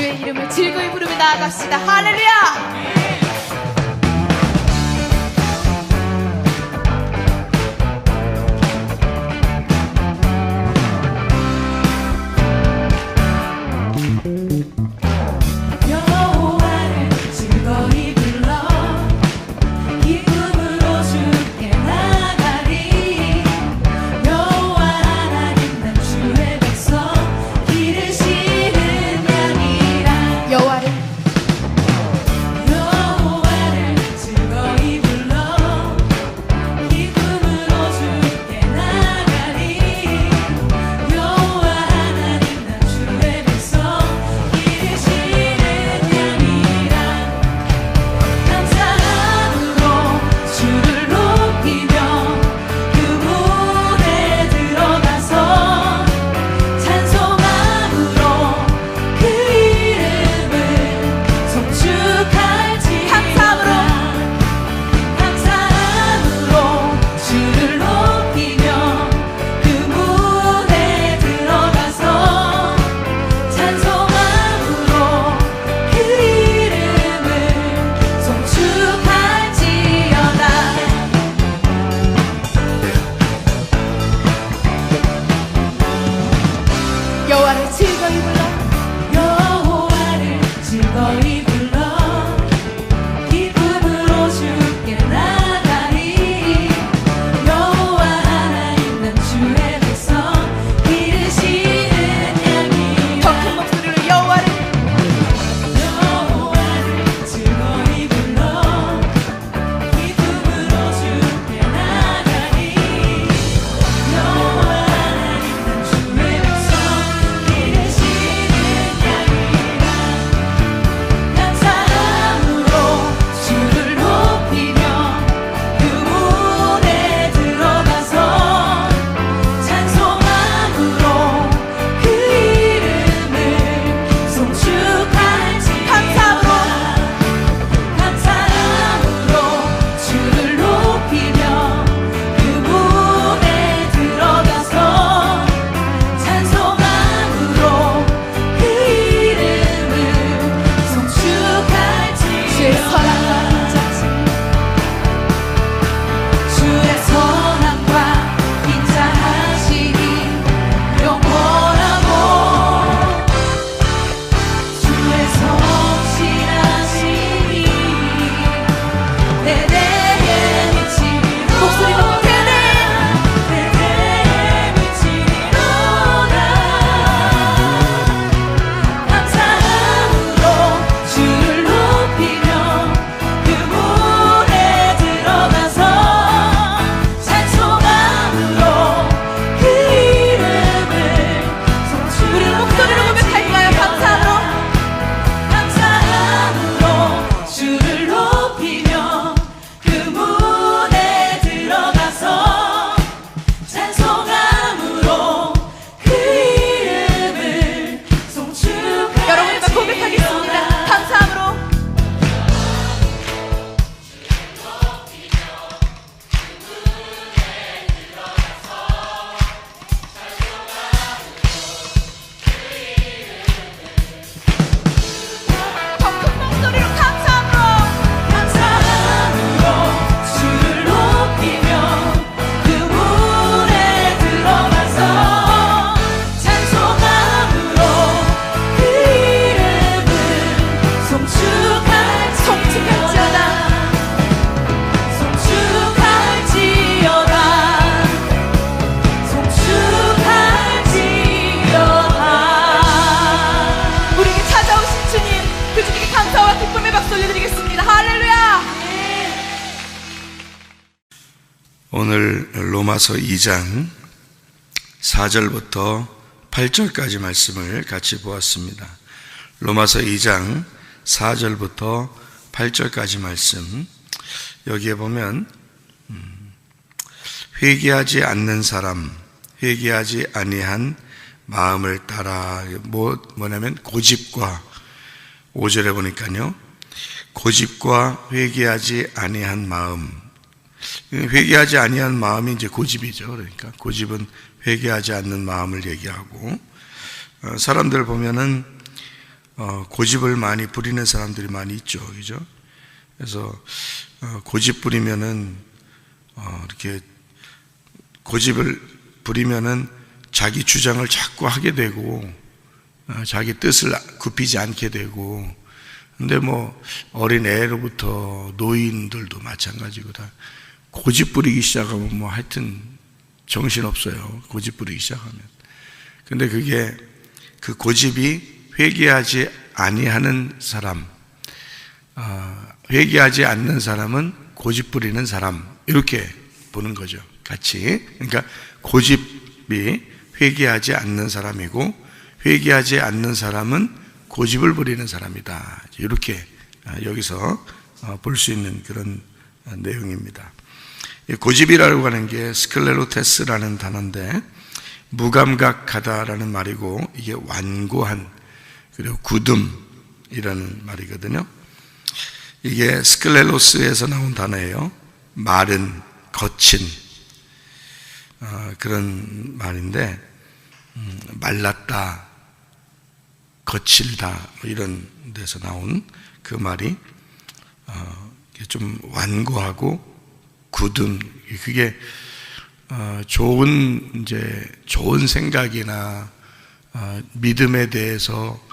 주의 이름을 즐거이 부르며 나아갑시다. 할렐루야. 여호와를 즐거이 불러 여호와를 즐거이 불러 기쁨으로 주께 나가리 여호와 하나님 난 주의 백성 기르시는 양이라 더 큰 목소리로 여호와를 즐거이 불러 기쁨으로 주께 나가리 여호와 하나님 난 주의 백성 오늘 로마서 2장 4절부터 8절까지 말씀을 같이 보았습니다. 로마서 2장 4절부터 8절까지 말씀, 여기에 보면 회개하지 않는 사람, 회개하지 아니한 마음을 따라, 뭐냐면 고집과, 5절에 보니까요, 고집과 회개하지 아니한 마음. 회개하지 아니한 마음이 이제 고집이죠. 그러니까 고집은 회개하지 않는 마음을 얘기하고, 사람들 보면은 고집을 많이 부리는 사람들이 많이 있죠, 그죠? 그래서 고집 부리면은 이렇게 고집을 부리면은 자기 주장을 자꾸 하게 되고 자기 뜻을 굽히지 않게 되고. 근데 뭐 어린 애로부터 노인들도 마찬가지고 다 고집 부리기 시작하면 뭐 하여튼 정신없어요, 고집 부리기 시작하면. 근데 그게 그 고집이 회개하지 아니하는 사람, 회개하지 않는 사람은 고집 부리는 사람, 이렇게 보는 거죠, 같이. 그러니까 고집이 회개하지 않는 사람이고 회개하지 않는 사람은 고집을 부리는 사람이다, 이렇게 여기서 볼 수 있는 그런 내용입니다. 고집이라고 하는 게 스클레로테스라는 단어인데 무감각하다라는 말이고, 이게 완고한, 그리고 굳음이라는 말이거든요. 이게 스클레로스에서 나온 단어예요. 마른, 거친 그런 말인데, 말랐다, 거칠다, 뭐 이런 데서 나온 그 말이 좀 완고하고 굳음, 그게 좋은 생각이나 믿음에 대해서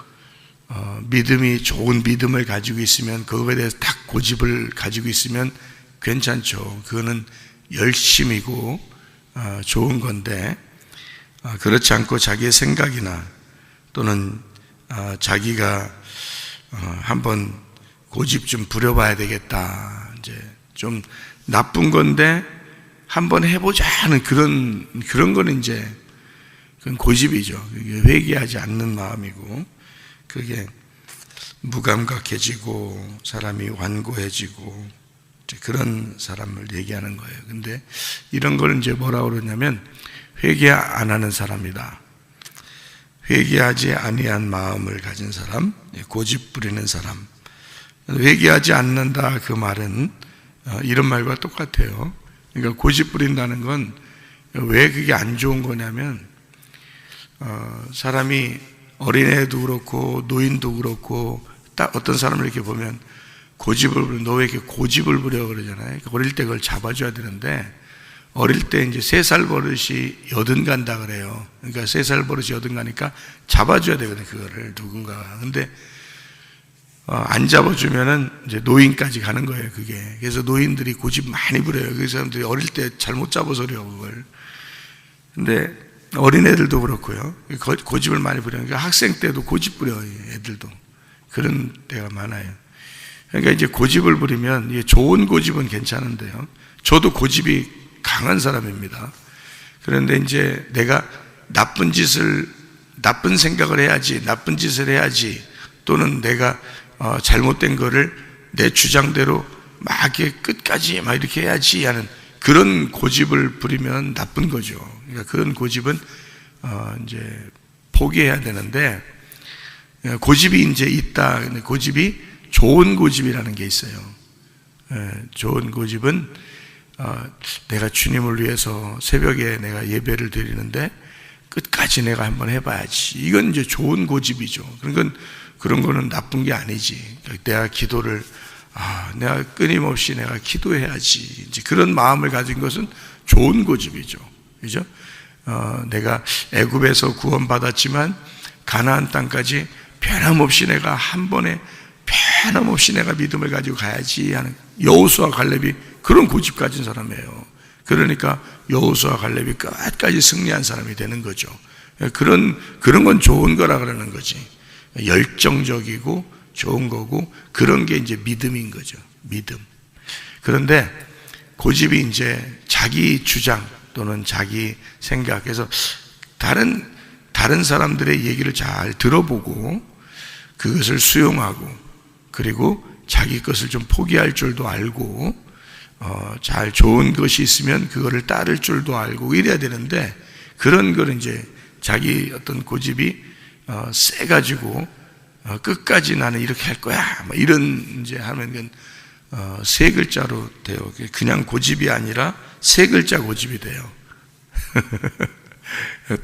믿음이 좋은 믿음을 가지고 있으면, 그거에 대해서 딱 고집을 가지고 있으면 괜찮죠. 그거는 열심이고 좋은 건데, 그렇지 않고 자기의 생각이나 또는 자기가 한번 고집 좀 부려봐야 되겠다, 이제 좀 나쁜 건데 한번 해보자 하는 그런 거는 이제 그건 고집이죠. 그게 회개하지 않는 마음이고, 그게 무감각해지고 사람이 완고해지고 그런 사람을 얘기하는 거예요. 근데 이런 걸 이제 뭐라고 그러냐면 회개 안 하는 사람이다, 회개하지 아니한 마음을 가진 사람, 고집 부리는 사람. 회개하지 않는다, 그 말은 이런 말과 똑같아요. 그러니까 고집 부린다는 건 왜 그게 안 좋은 거냐면, 사람이 어린애도 그렇고 노인도 그렇고 딱 어떤 사람을 이렇게 보면 고집을 부려, 너 왜 이렇게 고집을 부려 그러잖아요. 어릴 때 그걸 잡아줘야 되는데, 어릴 때 이제 3살 버릇이 여든 간다 그래요. 그러니까 3살 버릇이 여든 가니까 잡아줘야 되거든요, 그거를 누군가가. 근데 안 잡아주면은 이제 노인까지 가는 거예요, 그게. 그래서 노인들이 고집 많이 부려요. 그 사람들이 어릴 때 잘못 잡아서 그래요, 그걸. 근데 어린애들도 그렇고요, 고집을 많이 부려요. 그러니까 학생 때도 고집 부려요, 애들도. 그런 때가 많아요. 그러니까 이제 고집을 부리면, 이게 좋은 고집은 괜찮은데요, 저도 고집이 강한 사람입니다. 그런데 이제 내가 나쁜 생각을 해야지, 나쁜 짓을 해야지, 또는 내가 잘못된 거를 내 주장대로 막 이렇게 끝까지 막 이렇게 해야지 하는 그런 고집을 부리면 나쁜 거죠. 그러니까 그런 고집은 이제 포기해야 되는데, 고집이 이제 있다. 근데 고집이 좋은 고집이라는 게 있어요. 좋은 고집은 내가 주님을 위해서 새벽에 내가 예배를 드리는데 끝까지 내가 한번 해봐야지. 이건 이제 좋은 고집이죠. 그런 거는 나쁜 게 아니지. 내가 기도를, 내가 끊임없이 내가 기도해야지. 이제 그런 마음을 가진 것은 좋은 고집이죠. 그죠? 내가 애굽에서 구원받았지만 가나안 땅까지 변함없이 내가 한 번에 변함없이 내가 믿음을 가지고 가야지 하는, 여호수아 갈렙이 그런 고집 가진 사람이에요. 그러니까 여호수아 갈렙이 끝까지 승리한 사람이 되는 거죠. 그런 건 좋은 거라 그러는 거지. 열정적이고 좋은 거고, 그런 게 이제 믿음인 거죠. 믿음. 그런데 고집이 이제 자기 주장 또는 자기 생각에서 다른 사람들의 얘기를 잘 들어보고 그것을 수용하고, 그리고 자기 것을 좀 포기할 줄도 알고, 잘 좋은 것이 있으면 그거를 따를 줄도 알고 이래야 되는데, 그런 거는 이제 자기 어떤 고집이 세가지고 끝까지 나는 이렇게 할 거야, 뭐 이런 이제 하면 세 글자로 돼요. 그냥 고집이 아니라 세 글자 고집이 돼요.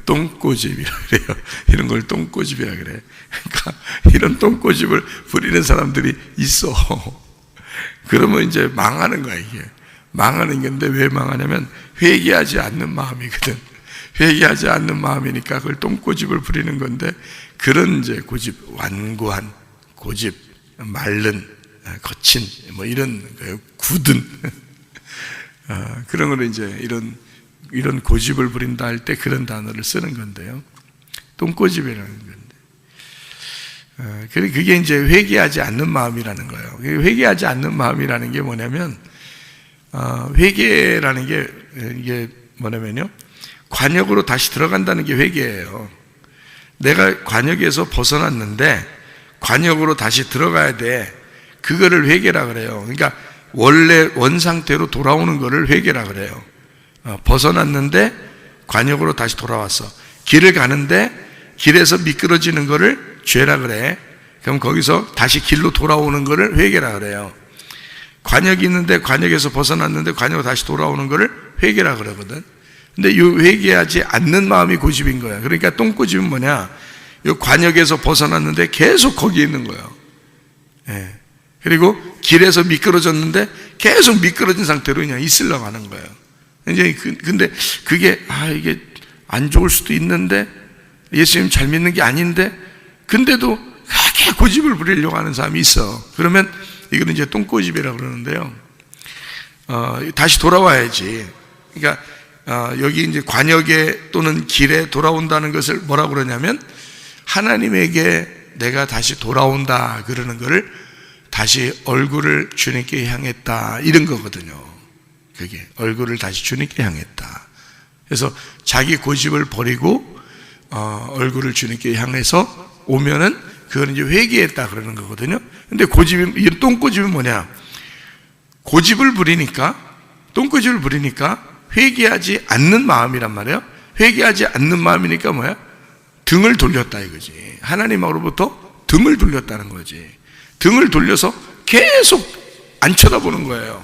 똥꼬집이라 그래요. 이런 걸 똥꼬집이라 그래. 그러니까 이런 똥꼬집을 부리는 사람들이 있어. 그러면 이제 망하는 거야, 이게. 망하는 건데 왜 망하냐면 회개하지 않는 마음이거든. 회개하지 않는 마음이니까 그걸 똥꼬집을 부리는 건데, 그런 이제 고집, 완고한 고집, 마른, 거친, 뭐 이런 굳은 그런 걸 이제 이런 고집을 부린다 할 때 그런 단어를 쓰는 건데요. 똥꼬집이라는 건데. 그게 이제 회개하지 않는 마음이라는 거예요. 회개하지 않는 마음이라는 게 뭐냐면, 회개라는 게 이게 뭐냐면요, 관역으로 다시 들어간다는 게 회개예요. 내가 관역에서 벗어났는데 관역으로 다시 들어가야 돼. 그거를 회개라 그래요. 그러니까 원래 원상태로 돌아오는 거를 회개라 그래요. 벗어났는데 관역으로 다시 돌아왔어. 길을 가는데 길에서 미끄러지는 거를 죄라 그래. 그럼 거기서 다시 길로 돌아오는 거를 회개라 그래요. 관역이 있는데 관역에서 벗어났는데 관역으로 다시 돌아오는 거를 회개라 그러거든. 근데 이 회개하지 않는 마음이 고집인 거야. 그러니까 똥꼬집은 뭐냐? 이 관역에서 벗어났는데 계속 거기에 있는 거예요. 예. 그리고 길에서 미끄러졌는데 계속 미끄러진 상태로 그냥 있으려고 하는 거예요. 이제 근데 그게 이게 안 좋을 수도 있는데, 예수님 잘 믿는 게 아닌데, 근데도 그렇게 고집을 부리려고 하는 사람이 있어. 그러면 이거는 이제 똥꼬집이라고 그러는데요. 다시 돌아와야지. 그러니까 여기 이제 관역에 또는 길에 돌아온다는 것을 뭐라고 그러냐면, 하나님에게 내가 다시 돌아온다 그러는 것을 다시 얼굴을 주님께 향했다, 이런 거거든요. 그게 얼굴을 다시 주님께 향했다. 그래서 자기 고집을 버리고 얼굴을 주님께 향해서 오면은 그거는 이제 회개했다 그러는 거거든요. 근데 이 똥꼬집은 뭐냐? 고집을 부리니까, 똥꼬집을 부리니까 회개하지 않는 마음이란 말이에요. 회개하지 않는 마음이니까 뭐야? 등을 돌렸다 이거지. 하나님으로부터 등을 돌렸다는 거지. 등을 돌려서 계속 안 쳐다보는 거예요.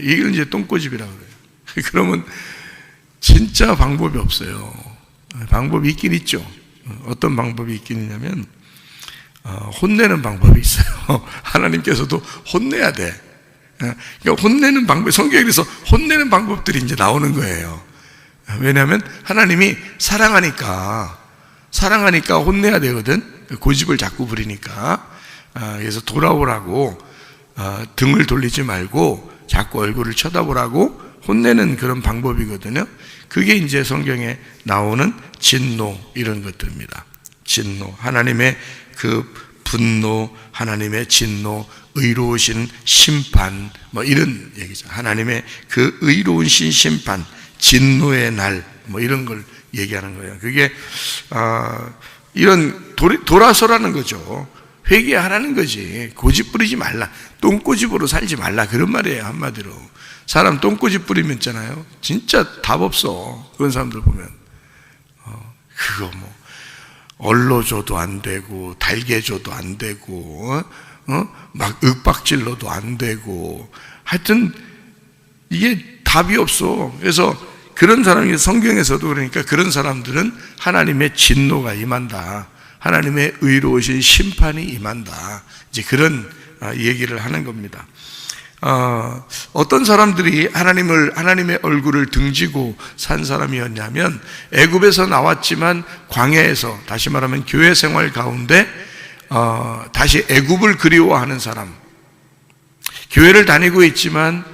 이걸 이제 똥꼬집이라고 그래요. 그러면 진짜 방법이 없어요. 방법이 있긴 있죠. 어떤 방법이 있긴 있냐면, 혼내는 방법이 있어요. 하나님께서도 혼내야 돼. 그러니까 혼내는 방법, 성경에서 혼내는 방법들이 이제 나오는 거예요. 왜냐하면 하나님이 사랑하니까 혼내야 되거든. 고집을 자꾸 부리니까. 그래서 돌아오라고, 등을 돌리지 말고 자꾸 얼굴을 쳐다보라고 혼내는 그런 방법이거든요. 그게 이제 성경에 나오는 진노, 이런 것들입니다. 진노, 하나님의 그 분노, 하나님의 진노, 의로우신 심판, 뭐 이런 얘기죠. 하나님의 그 의로우신 심판, 진노의 날, 뭐 이런 걸 얘기하는 거예요. 그게 이런 돌아서라는 거죠. 회개하라는 거지. 고집 부리지 말라, 똥꼬집으로 살지 말라, 그런 말이에요. 한마디로 사람 똥꼬집 부리면 있잖아요, 진짜 답 없어. 그런 사람들 보면 그거 뭐 얼러줘도 안 되고 달개줘도 안 되고 막 윽박질러도 안 되고, 하여튼 이게 답이 없어. 그래서 그런 사람이 성경에서도, 그러니까 그런 사람들은 하나님의 진노가 임한다, 하나님의 의로우신 심판이 임한다, 이제 그런 얘기를 하는 겁니다. 어떤 사람들이 하나님의 얼굴을 등지고 산 사람이었냐면, 애굽에서 나왔지만 광야에서, 다시 말하면 교회 생활 가운데 다시 애굽을 그리워하는 사람, 교회를 다니고 있지만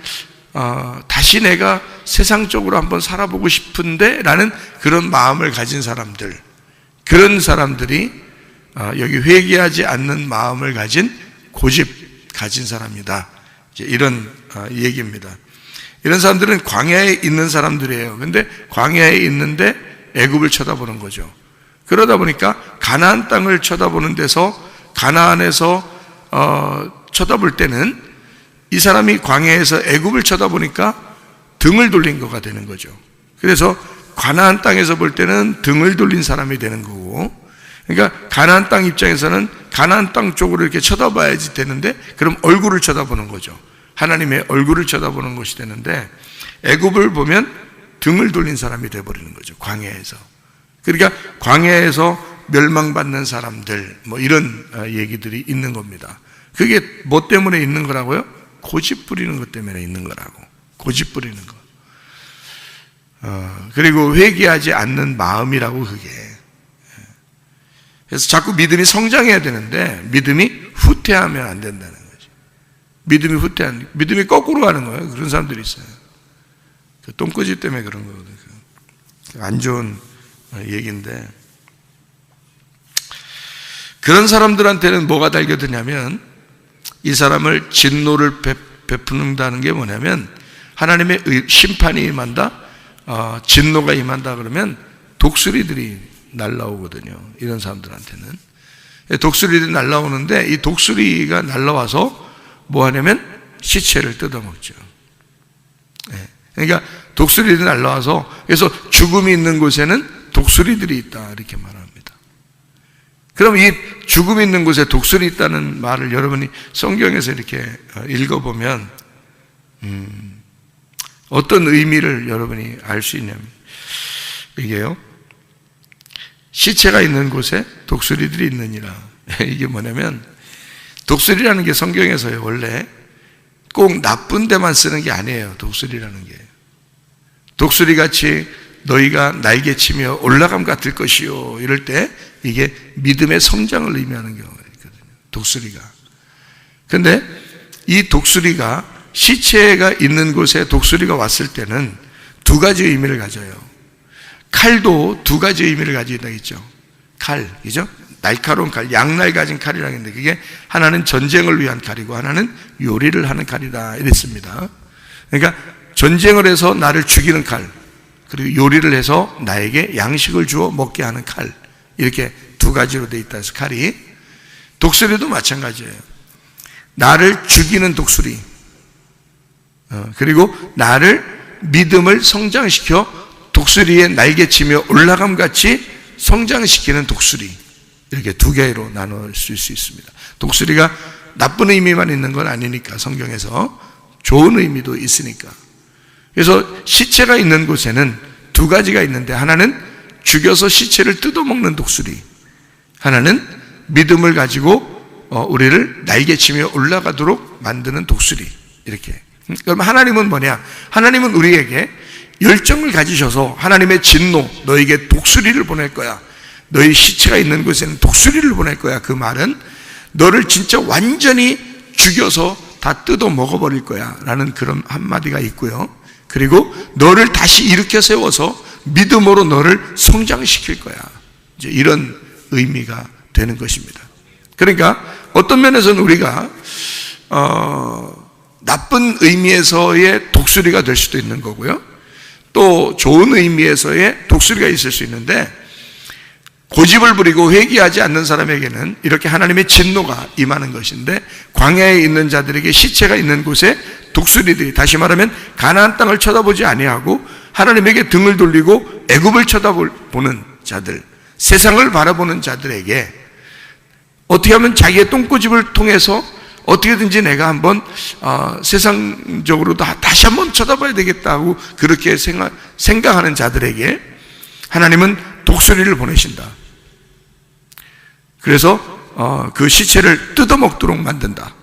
다시 내가 세상적으로 한번 살아보고 싶은데 라는 그런 마음을 가진 사람들, 그런 사람들이 여기 회개하지 않는 마음을 가진, 고집 가진 사람이다, 이런 얘기입니다. 이런 사람들은 광야에 있는 사람들이에요. 근데 광야에 있는데 애굽을 쳐다보는 거죠. 그러다 보니까 가나안 땅을 쳐다보는 데서, 가나안에서 쳐다볼 때는 이 사람이 광야에서 애굽을 쳐다보니까 등을 돌린 거가 되는 거죠. 그래서 가나안 땅에서 볼 때는 등을 돌린 사람이 되는 거고, 그러니까 가나안 땅 입장에서는 가나안 땅 쪽으로 이렇게 쳐다봐야지 되는데, 그럼 얼굴을 쳐다보는 거죠. 하나님의 얼굴을 쳐다보는 것이 되는데, 애굽을 보면 등을 돌린 사람이 되어버리는 거죠. 광야에서. 그러니까 광야에서 멸망받는 사람들 뭐 이런 얘기들이 있는 겁니다. 그게 뭐 때문에 있는 거라고요? 고집 부리는 것 때문에 있는 거라고. 고집 부리는 거. 그리고 회개하지 않는 마음이라고 그게. 그래서 자꾸 믿음이 성장해야 되는데 믿음이 후퇴하면 안 된다는 거죠. 믿음이 거꾸로 가는 거예요. 그런 사람들이 있어요. 그 똥꼬집 때문에 그런 거거든요. 안 좋은 얘기인데, 그런 사람들한테는 뭐가 달겨드냐면, 이 사람을 진노를 베푸는다는 게 뭐냐면, 하나님의 심판이 임한다, 진노가 임한다 그러면 독수리들이 날라오거든요. 이런 사람들한테는 독수리들이 날라오는데, 이 독수리가 날라와서 뭐 하냐면 시체를 뜯어먹죠. 그러니까 독수리들이 날라와서, 그래서 죽음이 있는 곳에는 독수리들이 있다 이렇게 말합니다. 그럼 이 죽음이 있는 곳에 독수리 있다는 말을 여러분이 성경에서 이렇게 읽어보면 어떤 의미를 여러분이 알 수 있냐면, 이게요, 시체가 있는 곳에 독수리들이 있느니라. 이게 뭐냐면, 독수리라는 게 성경에서요, 원래 꼭 나쁜 데만 쓰는 게 아니에요. 독수리라는 게 독수리같이 너희가 날개치며 올라감 같을 것이요, 이럴 때 이게 믿음의 성장을 의미하는 경우가 있거든요. 독수리가. 근데 이 독수리가, 시체가 있는 곳에 독수리가 왔을 때는 두 가지 의미를 가져요. 칼도 두 가지 의미를 가지고 있다겠죠. 칼, 그죠? 날카로운 칼, 양날 가진 칼이라고 했는데, 그게 하나는 전쟁을 위한 칼이고 하나는 요리를 하는 칼이다 이랬습니다. 그러니까 전쟁을 해서 나를 죽이는 칼, 그리고 요리를 해서 나에게 양식을 주어 먹게 하는 칼, 이렇게 두 가지로 되어 있다 해서 칼이. 독수리도 마찬가지예요. 나를 죽이는 독수리, 그리고 나를 믿음을 성장시켜 독수리의 날개치며 올라감 같이 성장시키는 독수리, 이렇게 두 개로 나눌 수 있습니다. 독수리가 나쁜 의미만 있는 건 아니니까, 성경에서 좋은 의미도 있으니까. 그래서 시체가 있는 곳에는 두 가지가 있는데, 하나는 죽여서 시체를 뜯어먹는 독수리, 하나는 믿음을 가지고 우리를 날개치며 올라가도록 만드는 독수리, 이렇게. 그럼 하나님은 뭐냐? 하나님은 우리에게 열정을 가지셔서 하나님의 진노, 너에게 독수리를 보낼 거야, 너희 시체가 있는 곳에는 독수리를 보낼 거야. 그 말은 너를 진짜 완전히 죽여서 다 뜯어 먹어버릴 거야 라는 그런 한마디가 있고요. 그리고 너를 다시 일으켜 세워서 믿음으로 너를 성장시킬 거야, 이제 이런 의미가 되는 것입니다. 그러니까 어떤 면에서는 우리가 나쁜 의미에서의 독수리가 될 수도 있는 거고요, 또 좋은 의미에서의 독수리가 있을 수 있는데, 고집을 부리고 회개하지 않는 사람에게는 이렇게 하나님의 진노가 임하는 것인데, 광야에 있는 자들에게, 시체가 있는 곳에 독수리들이, 다시 말하면 가나안 땅을 쳐다보지 아니하고 하나님에게 등을 돌리고 애굽을 쳐다보는 자들, 세상을 바라보는 자들에게 어떻게 하면 자기의 똥꼬집을 통해서 어떻게든지 내가 한번 세상적으로 다시 한번 쳐다봐야 되겠다고 그렇게 생각하는 자들에게 하나님은 독수리를 보내신다. 그래서 그 시체를 뜯어먹도록 만든다.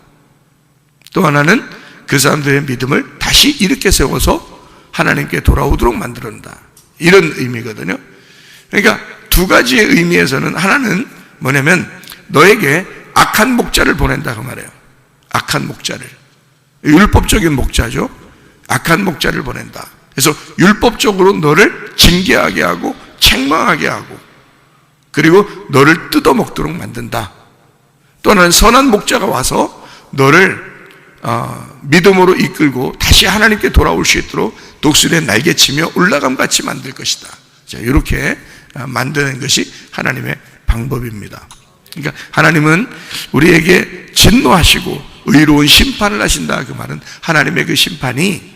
또 하나는 그 사람들의 믿음을 다시 일으켜 세워서 하나님께 돌아오도록 만든다, 이런 의미거든요. 그러니까 두 가지의 의미에서는, 하나는 뭐냐면 너에게 악한 목자를 보낸다 그 말이에요. 악한 목자를, 율법적인 목자죠. 악한 목자를 보낸다. 그래서 율법적으로 너를 징계하게 하고 책망하게 하고, 그리고 너를 뜯어먹도록 만든다. 또 하나는 선한 목자가 와서 너를 믿음으로 이끌고 다시 하나님께 돌아올 수 있도록 독수리의 날개치며 올라감같이 만들 것이다. 자, 이렇게 만드는 것이 하나님의 방법입니다. 그러니까 하나님은 우리에게 진노하시고 의로운 심판을 하신다. 그 말은 하나님의 그 심판이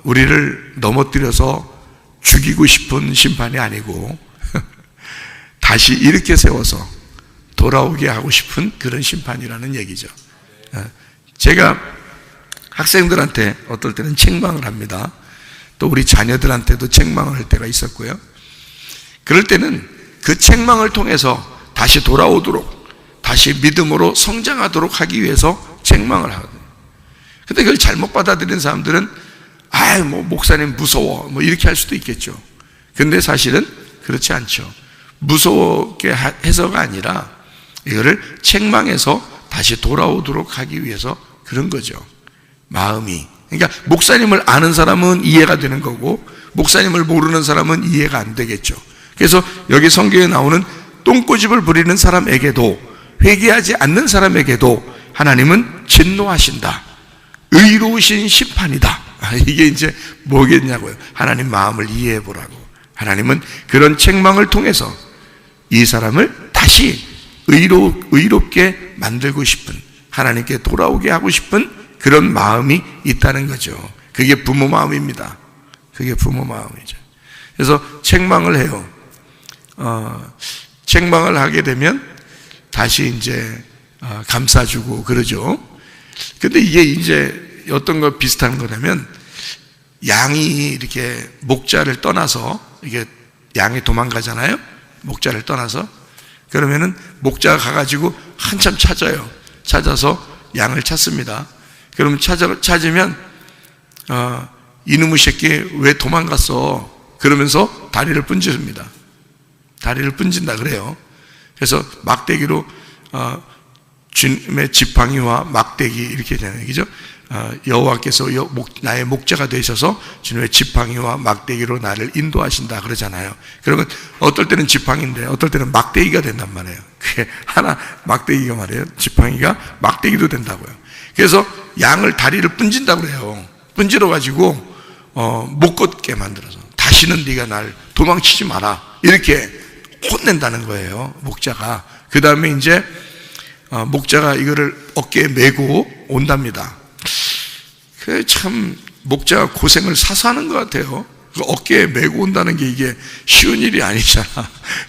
우리를 넘어뜨려서 죽이고 싶은 심판이 아니고 다시 일으켜 세워서 돌아오게 하고 싶은 그런 심판이라는 얘기죠. 제가 학생들한테 어떨 때는 책망을 합니다. 또 우리 자녀들한테도 책망을 할 때가 있었고요. 그럴 때는 그 책망을 통해서 다시 돌아오도록, 다시 믿음으로 성장하도록 하기 위해서 책망을 하거든요. 근데 그걸 잘못 받아들이는 사람들은 목사님 무서워 이렇게 할 수도 있겠죠. 근데 사실은 그렇지 않죠. 무서웠게 해서가 아니라 이거를 책망해서 다시 돌아오도록 하기 위해서 그런 거죠. 마음이. 그러니까 목사님을 아는 사람은 이해가 되는 거고 목사님을 모르는 사람은 이해가 안 되겠죠. 그래서 여기 성경에 나오는 똥꼬집을 부리는 사람에게도, 회개하지 않는 사람에게도 하나님은 진노하신다. 의로우신 심판이다. 이게 이제 뭐겠냐고요. 하나님 마음을 이해해 보라고. 하나님은 그런 책망을 통해서 이 사람을 다시 의롭게 만들고 싶은, 하나님께 돌아오게 하고 싶은 그런 마음이 있다는 거죠. 그게 부모 마음입니다. 그게 부모 마음이죠. 그래서 책망을 해요. 책망을 하게 되면 다시 이제 감싸주고 그러죠. 근데 이게 이제 어떤 거 비슷한 거냐면, 양이 이렇게 목자를 떠나서, 이게 양이 도망가잖아요. 목자를 떠나서. 그러면은 목자가 가가지고 한참 찾아요. 찾아서 양을 찾습니다. 그러면 찾으면 이놈의 새끼 왜 도망갔어? 그러면서 다리를 분집니다. 다리를 분진다 그래요. 그래서 막대기로 주님의 지팡이와 막대기 이렇게 되는 얘기죠. 여호와께서 나의 목자가 되셔서 주님의 지팡이와 막대기로 나를 인도하신다 그러잖아요. 그러면 어떨 때는 지팡이인데 어떨 때는 막대기가 된단 말이에요. 그게 하나 막대기가 말이에요. 지팡이가 막대기도 된다고요. 그래서 양을 다리를 분진다고 그래요. 분질러 가지고 못 걷게 만들어서 다시는 네가 날 도망치지 마라 이렇게 혼낸다는 거예요. 목자가. 그 다음에 이제 목자가 이거를 어깨에 메고 온답니다. 참 목자가 고생을 사서 하는 것 같아요. 어깨에 메고 온다는 게 이게 쉬운 일이 아니잖아.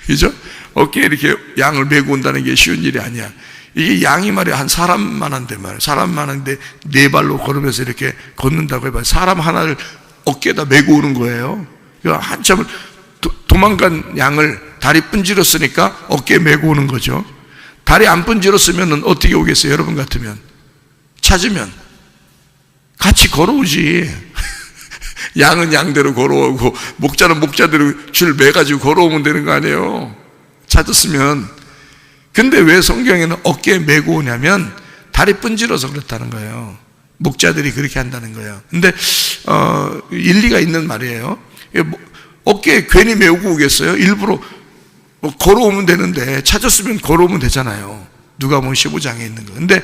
그죠? 어깨에 이렇게 양을 메고 온다는 게 쉬운 일이 아니야. 이게 양이 말이야 한 사람만한데 말이야. 사람만한데 네 발로 걸으면서 이렇게 걷는다고 해봐요. 사람 하나를 어깨에다 메고 오는 거예요. 한참을 도망간 양을 다리 분질렀으니까 어깨에 메고 오는 거죠. 다리 안 분질렀으면 어떻게 오겠어요? 여러분 같으면 찾으면 같이 걸어오지. 양은 양대로 걸어오고 목자는 목자대로 줄 매가지고 걸어오면 되는 거 아니에요? 찾았으면. 근데 왜 성경에는 어깨에 메고 오냐면 다리 분질러서 그렇다는 거예요. 목자들이 그렇게 한다는 거예요. 근데 일리가 있는 말이에요. 어깨에 괜히 메고 오겠어요? 일부러 걸어오면 되는데, 찾았으면 걸어오면 되잖아요. 누가복음 15장에 있는 거. 근데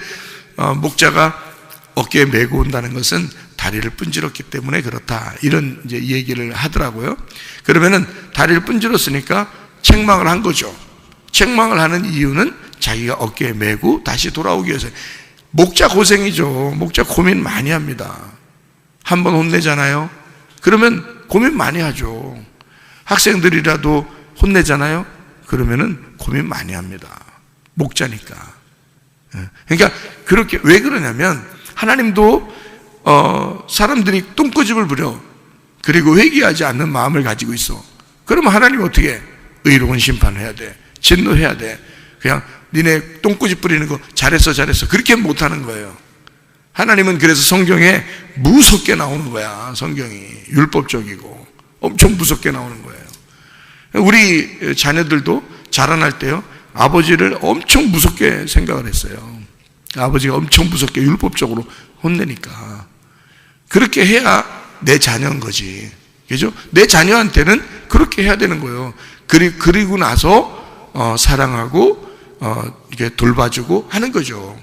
목자가 어깨에 메고 온다는 것은 다리를 분질렀기 때문에 그렇다, 이런 이제 얘기를 하더라고요. 그러면은 다리를 분질렀으니까 책망을 한 거죠. 책망을 하는 이유는 자기가 어깨에 메고 다시 돌아오기 위해서. 목자 고생이죠. 목자 고민 많이 합니다. 한번 혼내잖아요. 그러면 고민 많이 하죠. 학생들이라도 혼내잖아요. 그러면은 고민 많이 합니다. 목자니까. 그러니까 그렇게, 왜 그러냐면 하나님도 사람들이 똥꼬집을 부려 그리고 회개하지 않는 마음을 가지고 있어. 그러면 하나님 어떻게 해? 의로운 심판을 해야 돼. 진노해야 돼. 그냥 니네 똥꼬집 부리는 거 잘했어 그렇게 못하는 거예요. 하나님은 그래서 성경에 무섭게 나오는 거야. 성경이 율법적이고 엄청 무섭게 나오는 거예요. 우리 자녀들도 자라날 때요, 아버지를 엄청 무섭게 생각을 했어요. 아버지가 엄청 무섭게 율법적으로 혼내니까. 그렇게 해야 내 자녀인 거지. 그죠? 내 자녀한테는 그렇게 해야 되는 거예요. 그리고 나서 사랑하고 이렇게 돌봐주고 하는 거죠.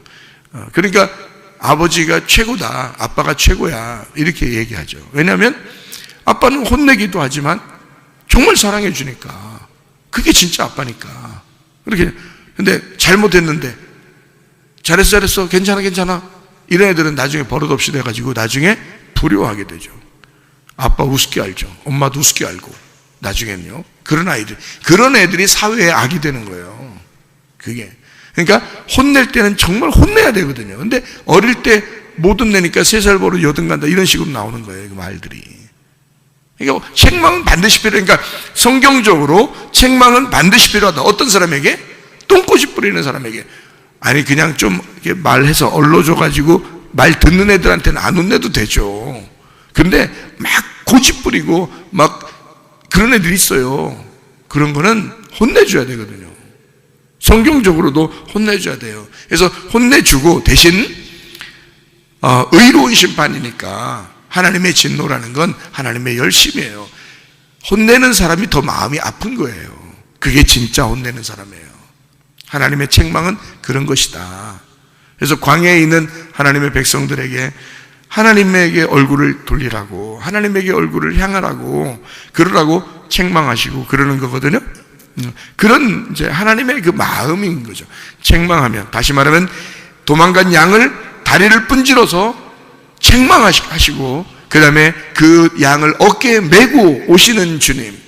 그러니까 아버지가 최고다, 아빠가 최고야, 이렇게 얘기하죠. 왜냐하면 아빠는 혼내기도 하지만 정말 사랑해 주니까. 그게 진짜 아빠니까. 그렇게. 근데 잘못했는데 잘했어 괜찮아 이런 애들은 나중에 버릇없이 돼가지고 나중에 두려워하게 되죠. 아빠 우습게 알죠. 엄마도 우습게 알고. 나중에는요, 그런 애들이 사회의 악이 되는 거예요. 그게. 그러니까 혼낼 때는 정말 혼내야 되거든요. 근데 어릴 때 못 혼내니까 3살 버릇 여든 간다 이런 식으로 나오는 거예요. 그 말들이. 그러니까 책망은 반드시 필요해. 그러니까 성경적으로 책망은 반드시 필요하다. 어떤 사람에게? 똥꼬집 부리는 사람에게. 아니 그냥 좀 이렇게 말해서 얼러줘가지고 말 듣는 애들한테는 안 혼내도 되죠. 근데 막 고집 부리고 막 그런 애들이 있어요. 그런 거는 혼내줘야 되거든요. 성경적으로도 혼내줘야 돼요. 그래서 혼내주고 대신 의로운 심판이니까 하나님의 진노라는 건 하나님의 열심이에요. 혼내는 사람이 더 마음이 아픈 거예요. 그게 진짜 혼내는 사람이에요. 하나님의 책망은 그런 것이다. 그래서 광야에 있는 하나님의 백성들에게 하나님에게 얼굴을 돌리라고, 하나님에게 얼굴을 향하라고, 그러라고 책망하시고 그러는 거거든요. 그런 이제 하나님의 그 마음인 거죠. 책망하면, 다시 말하면 도망간 양을 다리를 분질러서 책망하시고 그 다음에 그 양을 어깨에 메고 오시는 주님,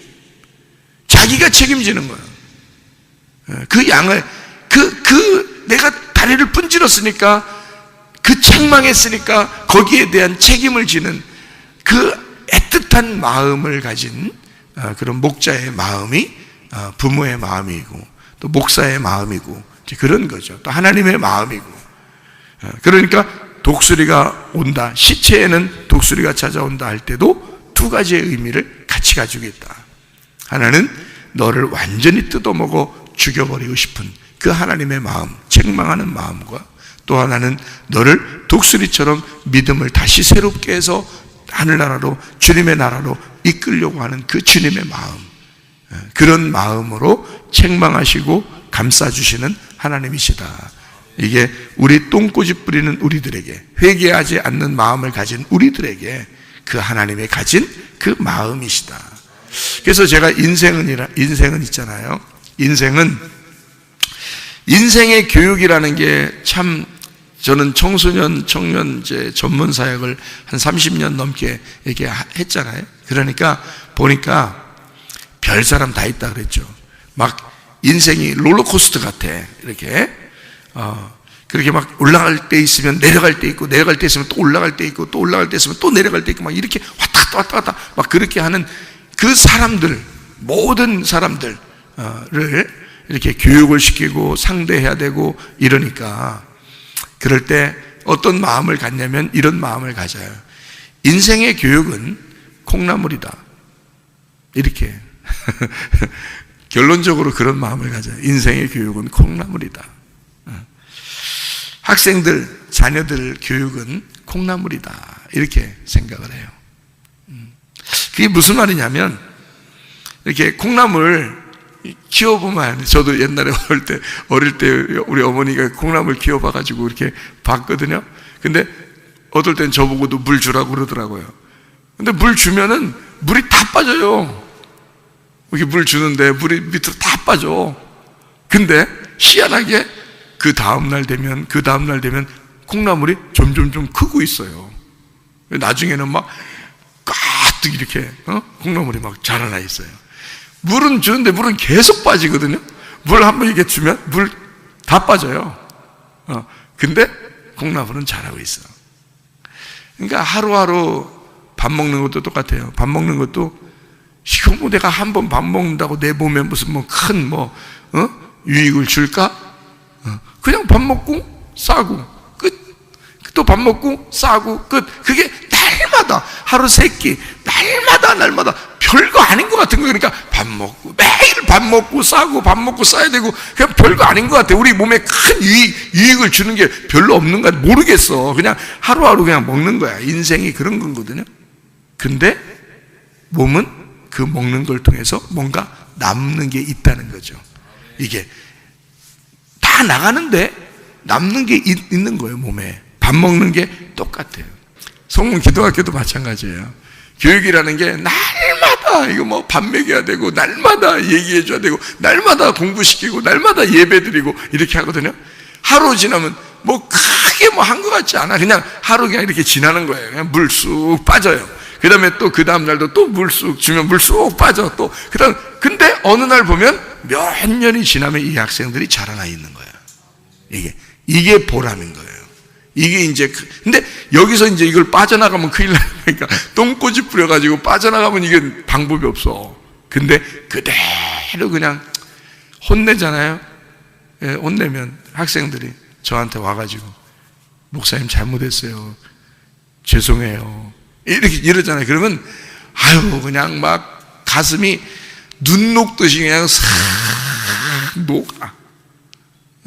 자기가 책임지는 거예요. 그 양을 내가 다리를 분질렀으니까, 그 책망했으니까 거기에 대한 책임을 지는 그 애틋한 마음을 가진 그런 목자의 마음이 부모의 마음이고 또 목사의 마음이고 그런 거죠. 또 하나님의 마음이고. 그러니까 독수리가 온다, 시체에는 독수리가 찾아온다 할 때도 두 가지의 의미를 같이 가지고 있다. 하나는 너를 완전히 뜯어먹어 죽여버리고 싶은 그 하나님의 마음, 책망하는 마음과, 또 하나는 너를 독수리처럼 믿음을 다시 새롭게 해서 하늘나라로, 주님의 나라로 이끌려고 하는 그 주님의 마음, 그런 마음으로 책망하시고 감싸주시는 하나님이시다. 이게 우리 똥꼬집 부리는 우리들에게, 회개하지 않는 마음을 가진 우리들에게 그 하나님의 가진 그 마음이시다. 그래서 제가 인생은 있잖아요. 인생의 교육이라는 게 참, 저는 청소년, 청년 전문 사역을 한 30년 넘게 이렇게 했잖아요. 그러니까 보니까 별 사람 다 있다 그랬죠. 막 인생이 롤러코스터 같아. 이렇게 그렇게 막 올라갈 때 있으면 내려갈 때 있고, 내려갈 때 있으면 또 올라갈 때 있고, 또 올라갈 때 있으면 또 내려갈 때 있고, 막 이렇게 왔다 갔다 막 그렇게 하는 그 사람들, 모든 사람들을 이렇게 교육을 시키고 상대해야 되고 이러니까, 그럴 때 어떤 마음을 갖냐면 이런 마음을 가져요. 인생의 교육은 콩나물이다. 이렇게 결론적으로 그런 마음을 가져요. 인생의 교육은 콩나물이다. 학생들, 자녀들 교육은 콩나물이다. 이렇게 생각을 해요. 그게 무슨 말이냐면, 이렇게 콩나물 키워보면, 저도 옛날에 어릴 때 우리 어머니가 콩나물 키워봐가지고 이렇게 봤거든요. 근데 어떨 땐 저보고도 물 주라고 그러더라고요. 근데 물 주면은 물이 다 빠져요. 이렇게 물 주는데 물이 밑으로 다 빠져. 근데 희한하게 그 다음날 되면 콩나물이 점점 좀 크고 있어요. 나중에는 막 가득 이렇게 콩나물이 막 자라나 있어요. 물은 주는데 물은 계속 빠지거든요. 물 한 번 이렇게 주면 물 다 빠져요. 근데 콩나물은 자라고 있어. 그러니까 하루하루 밥 먹는 것도 똑같아요. 밥 먹는 것도, 이거 뭐 내가 한 번 밥 먹는다고 내 몸에 무슨 큰 유익을 줄까? 그냥 밥 먹고 싸고 끝. 또 밥 먹고 싸고 끝. 그게 날마다, 하루 3끼, 날마다 별거 아닌 것 같은 거예요. 그러니까 밥 먹고, 매일 밥 먹고 싸고 밥 먹고 싸야 되고, 그냥 별거 아닌 것 같아. 우리 몸에 큰 유익을 주는 게 별로 없는 거 같아. 모르겠어. 그냥 하루하루 그냥 먹는 거야. 인생이 그런 거거든요. 근데 몸은 그 먹는 걸 통해서 뭔가 남는 게 있다는 거죠. 이게 다 나가는데 남는 게 있는 거예요. 몸에 밥 먹는 게 똑같아요. 성문 기도학교도 마찬가지예요. 교육이라는 게 날마다 이거 뭐 밥 먹여야 되고, 날마다 얘기해 줘야 되고, 날마다 공부시키고, 날마다 예배 드리고 이렇게 하거든요. 하루 지나면 뭐 크게 뭐 한 것 같지 않아. 그냥 하루 그냥 이렇게 지나는 거예요. 그냥 물 쑥 빠져요. 그 다음에 또 그 다음 날도 또 물 쑥 주면 물 쑥 빠져. 또 그다음, 근데 어느 날 보면 몇 년이 지나면 이 학생들이 자라나 있는 거예요. 이게 보람인 거예요. 이게 이제, 근데 여기서 이제 이걸 빠져나가면 큰일 나니까 똥꼬집 부려가지고 빠져나가면 이게 방법이 없어. 근데 그대로 그냥 혼내잖아요. 예, 혼내면 학생들이 저한테 와가지고 목사님 잘못했어요. 죄송해요. 이렇게 이러잖아요. 그러면 아유 그냥 막 가슴이 눈 녹듯이 그냥 싹 녹아.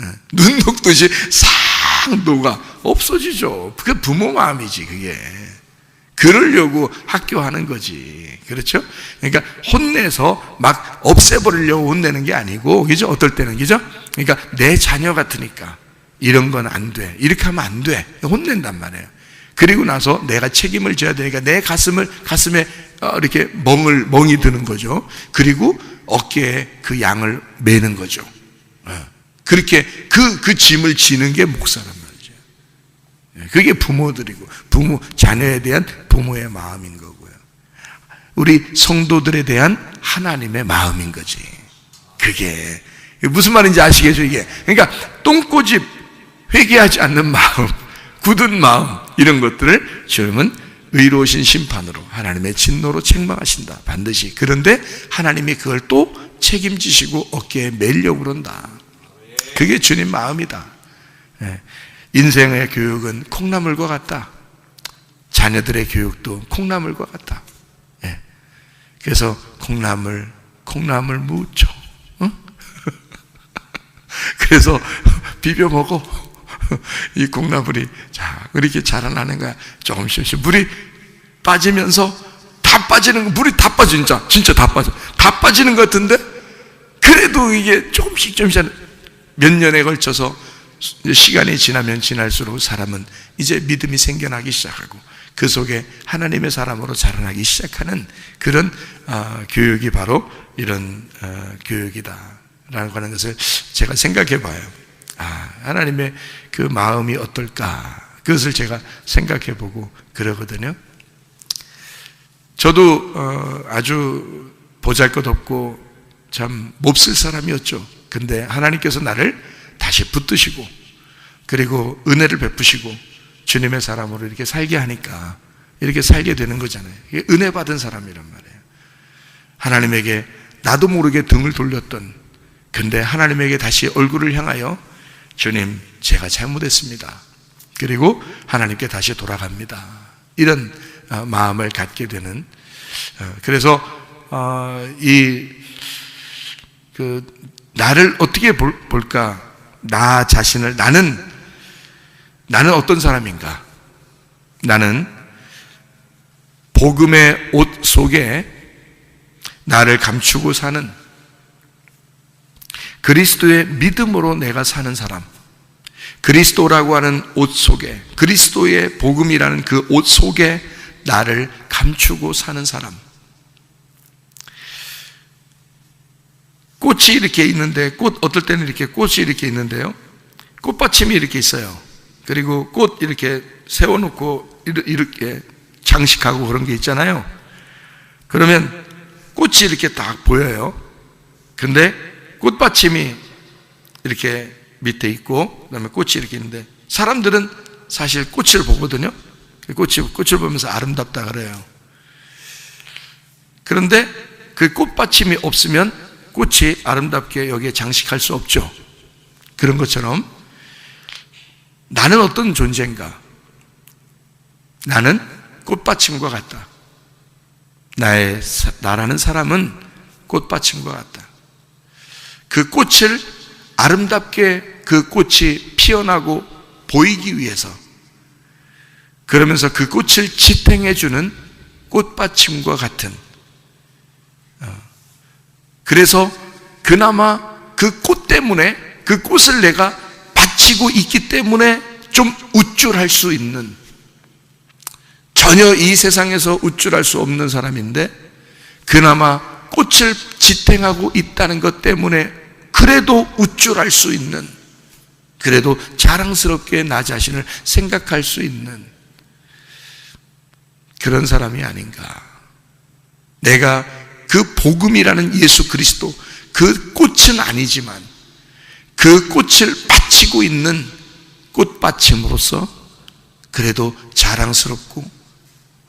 예, 눈 녹듯이 싹 녹아. 없어지죠. 그게 부모 마음이지 그게. 그러려고 학교하는 거지. 그렇죠? 그러니까 혼내서 막 없애버리려고 혼내는 게 아니고, 그죠? 어떨 때는, 그죠? 그러니까 내 자녀 같으니까 이런 건 안 돼. 이렇게 하면 안 돼. 혼낸단 말이에요. 그리고 나서 내가 책임을 져야 되니까 내 가슴에 이렇게 멍이 드는 거죠. 그리고 어깨에 그 양을 매는 거죠. 그렇게 그 짐을 지는 게 목사란 말이죠. 그게 부모들이고, 자녀에 대한 부모의 마음인 거고요. 우리 성도들에 대한 하나님의 마음인 거지. 그게 무슨 말인지 아시겠죠? 이게 그러니까 똥꼬집, 회개하지 않는 마음, 굳은 마음, 이런 것들을 주님은 의로우신 심판으로 하나님의 진노로 책망하신다. 반드시. 그런데 하나님이 그걸 또 책임지시고 어깨에 매려고 그런다. 그게 주님 마음이다. 인생의 교육은 콩나물과 같다. 자녀들의 교육도 콩나물과 같다. 그래서 콩나물 무쳐. 응? 그래서 비벼 먹어. 이 콩나물이 자 이렇게 자라나는 거야. 조금씩 물이 빠지면서 다 빠지는 거, 물이 다 빠져. 진짜 다 빠져. 다 빠지는 것 같은데 그래도 이게 조금씩 몇 년에 걸쳐서 시간이 지나면 지날수록 사람은 이제 믿음이 생겨나기 시작하고 그 속에 하나님의 사람으로 자라나기 시작하는 그런 교육이 바로 이런 교육이다라고 하는 것을 제가 생각해 봐요. 하나님의 그 마음이 어떨까, 그것을 제가 생각해 보고 그러거든요. 저도 아주 보잘것없고 참 몹쓸 사람이었죠. 근데 하나님께서 나를 다시 붙드시고 그리고 은혜를 베푸시고 주님의 사람으로 이렇게 살게 하니까 이렇게 살게 되는 거잖아요. 이게 은혜 받은 사람이란 말이에요. 하나님에게 나도 모르게 등을 돌렸던, 근데 하나님에게 다시 얼굴을 향하여 주님 제가 잘못했습니다. 그리고 하나님께 다시 돌아갑니다. 이런 마음을 갖게 되는, 그래서 나를 어떻게 볼까? 나 자신을, 나는 어떤 사람인가? 나는 복음의 옷 속에 나를 감추고 사는, 그리스도의 믿음으로 내가 사는 사람, 그리스도라고 하는 옷 속에, 그리스도의 복음이라는 그 옷 속에 나를 감추고 사는 사람. 꽃이 이렇게 있는데, 어떨 때는 이렇게 꽃이 이렇게 있는데요, 꽃받침이 이렇게 있어요. 그리고 꽃 이렇게 세워놓고 이렇게 장식하고 그런 게 있잖아요. 그러면 꽃이 이렇게 딱 보여요. 근데 꽃받침이 이렇게 밑에 있고 그다음에 꽃이 이렇게 있는데, 사람들은 사실 꽃을 보거든요. 꽃을 보면서 아름답다 그래요. 그런데 그 꽃받침이 없으면 꽃이 아름답게 여기에 장식할 수 없죠. 그런 것처럼 나는 어떤 존재인가? 나는 꽃받침과 같다. 나라는 사람은 꽃받침과 같다. 그 꽃을 아름답게, 그 꽃이 피어나고 보이기 위해서, 그러면서 그 꽃을 지탱해주는 꽃받침과 같은, 그래서 그나마 그 꽃 때문에, 그 꽃을 내가 바치고 있기 때문에 좀 우쭐할 수 있는, 전혀 이 세상에서 우쭐할 수 없는 사람인데 그나마 꽃을 지탱하고 있다는 것 때문에 그래도 우쭐할 수 있는, 그래도 자랑스럽게 나 자신을 생각할 수 있는 그런 사람이 아닌가. 내가 그 복음이라는 예수 그리스도, 그 꽃은 아니지만 그 꽃을 바치고 있는 꽃받침으로서 그래도 자랑스럽고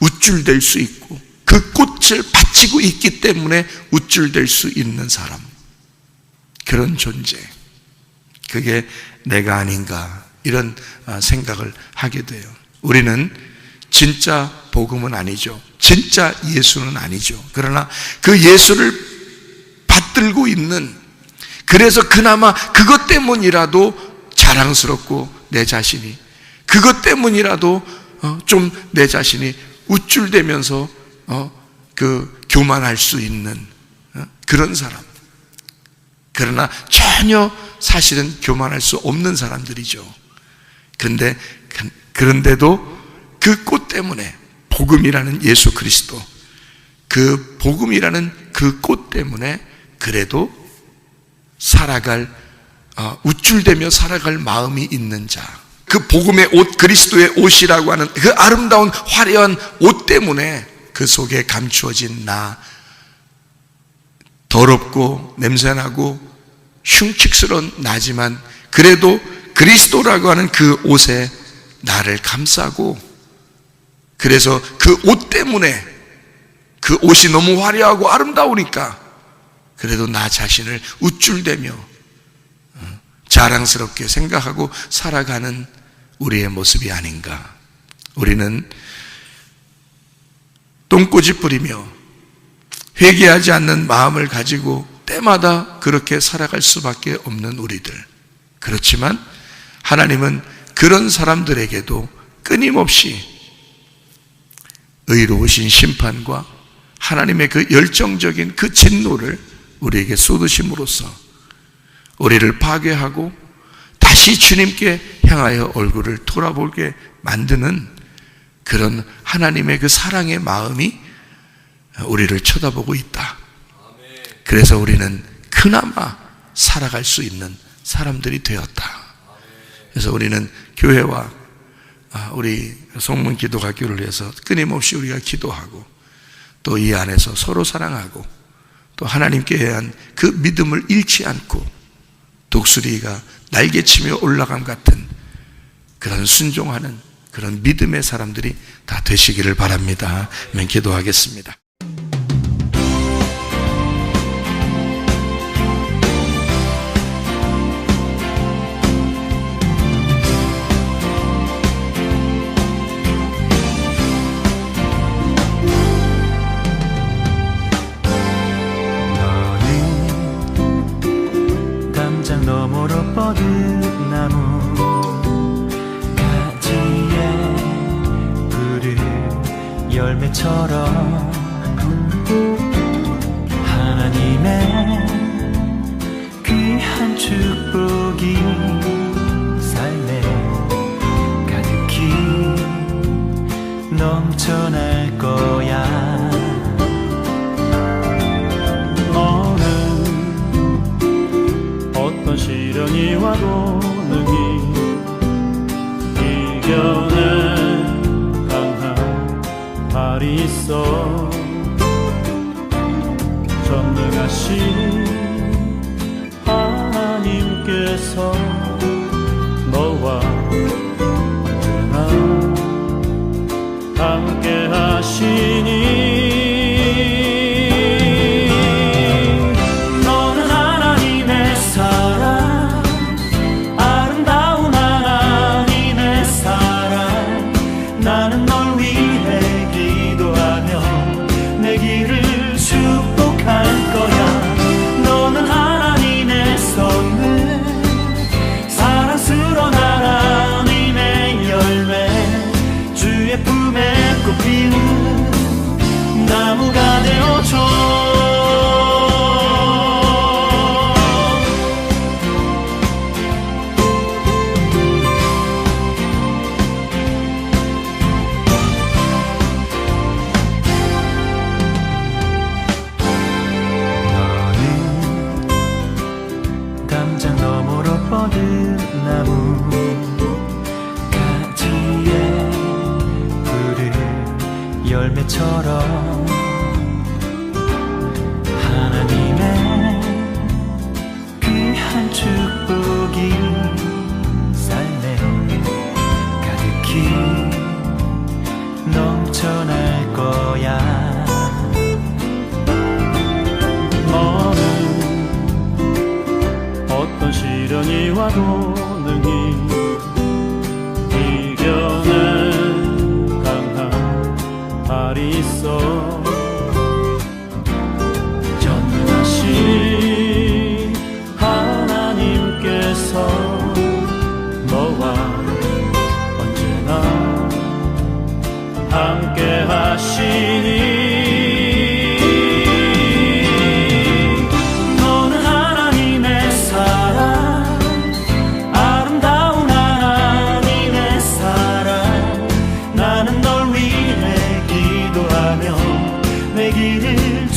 우쭐댈 수 있고 그 꽃을 바치고 있기 때문에 우쭐댈 수 있는 사람, 그런 존재, 그게 내가 아닌가 이런 생각을 하게 돼요. 우리는 진짜 복음은 아니죠. 진짜 예수는 아니죠. 그러나 그 예수를 받들고 있는, 그래서 그나마 그것 때문이라도 자랑스럽고 내 자신이, 그것 때문이라도 좀 내 자신이 우쭐대면서 교만할 수 있는 그런 사람. 그러나 전혀 사실은 교만할 수 없는 사람들이죠. 그런데도 그 꽃 때문에, 복음이라는 예수 그리스도, 그 복음이라는 그 꽃 때문에 그래도 우쭐대며 살아갈 마음이 있는 자, 그 복음의 옷, 그리스도의 옷이라고 하는 그 아름다운 화려한 옷 때문에 그 속에 감추어진 나, 더럽고 냄새나고 흉측스러운 나지만 그래도 그리스도라고 하는 그 옷에 나를 감싸고, 그래서 그 옷 때문에, 그 옷이 너무 화려하고 아름다우니까 그래도 나 자신을 우쭐대며 자랑스럽게 생각하고 살아가는 우리의 모습이 아닌가. 우리는 똥꼬집 부리며 회개하지 않는 마음을 가지고 때마다 그렇게 살아갈 수밖에 없는 우리들. 그렇지만 하나님은 그런 사람들에게도 끊임없이 의로우신 심판과 하나님의 그 열정적인 그 진노를 우리에게 쏟으심으로써 우리를 파괴하고 다시 주님께 향하여 얼굴을 돌아보게 만드는 그런 하나님의 그 사랑의 마음이 우리를 쳐다보고 있다. 그래서 우리는 그나마 살아갈 수 있는 사람들이 되었다. 그래서 우리는 교회와 우리 송문 기도학교를 위해서 끊임없이 우리가 기도하고, 또 이 안에서 서로 사랑하고, 또 하나님께 대한 그 믿음을 잃지 않고 독수리가 날개치며 올라감 같은 그런 순종하는 그런 믿음의 사람들이 다 되시기를 바랍니다. 아멘. 기도하겠습니다. 너머로 뻗은 나무 가지에 푸른 열매처럼 하나님의 귀한 축복이 삶에 가득히 넘쳐날 거야. 어떤 시련이 와도 능히 이겨낼 강한 발이 있어. 전능하신 하나님께서 너와 언제나 함께 하시니 나무가 되어줘. 너는 담장 너머로 뻗은 나무 가지에 푸른 열매처럼 하나님의 귀한 축복이 삶에 가득히 시련이 와도 능히 이겨낸 강한 발이 있어 전능하신 하나님께서 너와 언제나 함께 하시니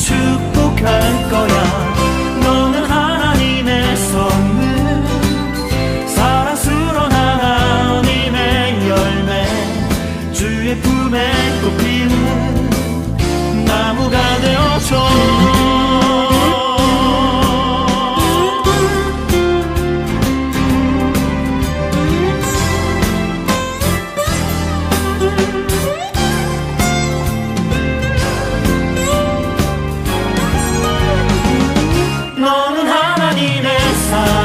축복할 거야. 너는 하나님의 선물, 사랑스러운 하나님의 열매, 주의 품에 꽃피는 나무가 되어줘. 너는 하나님의 사랑